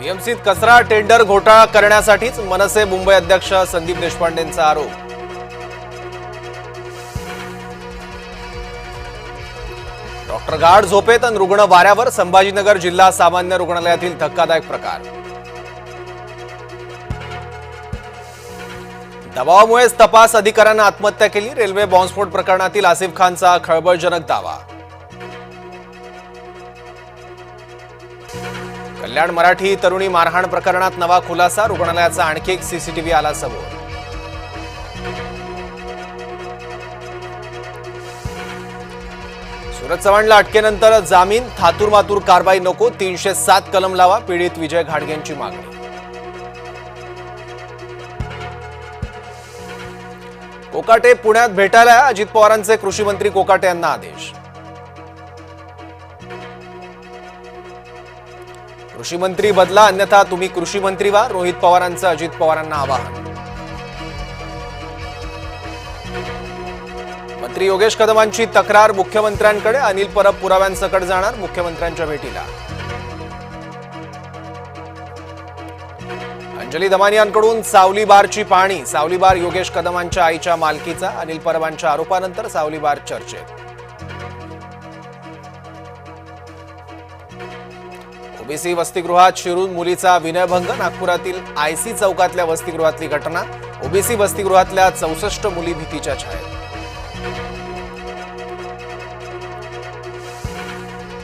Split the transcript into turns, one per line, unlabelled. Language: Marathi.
बीएमसीत कचरा टेंडर घोटाळा करण्यासाठीच मनसे मुंबई अध्यक्ष संदीप देशपांडेंचा आरोप। डॉक्टर गाढ झोपेत आणि रुग्ण वाऱ्यावर, संभाजीनगर जिल्हा सामान्य रुग्णालयातील धक्कादायक प्रकार। दबावामुळेच तपास अधिकाऱ्यांना आत्महत्या केली, रेल्वे बॉम्बस्फोट प्रकरणातील आसिफ खानचा खळबळजनक दावा। कल्याण मराठी तरुणी मारहाण प्रकरणात नवा खुलासा, रुग्णालयाचा आणखी एक सीसीटीव्ही आला समोर। सूरज चव्हाणला अटकेनंतर जामीन, थातूरमातूर कारवाई नको, 307 कलम लावा, पीडित विजय घाडगेंची मागणी। कोकाटे पुण्यात भेटायला, अजित पवारांचे कृषी मंत्री कोकाटे यांना आदेश। कृषी मंत्री बदला, अन्यथा तुम्ही कृषी मंत्री व्हा, रोहित पवारांचं अजित पवारांना आवाहन। मंत्री योगेश कदमांची तक्रार मुख्यमंत्र्यांकडे, अनिल परब पुराव्यांसकट जाणार मुख्यमंत्र्यांच्या भेटीला। अंजली दमानियांकडून सावली बारची पाहणी, सावली बार योगेश कदमांच्या आईच्या मालकीचा, अनिल परबांच्या आरोपानंतर सावली बार चर्चेत। ओबीसी वसतिगृहात शिरून मुलीचा विनयभंग, नागपुरातील आयसी चौकातल्या वसतिगृहातली घटना, ओबीसी वसतिगृहातल्या 64 मुली भीतीच्या छायेत।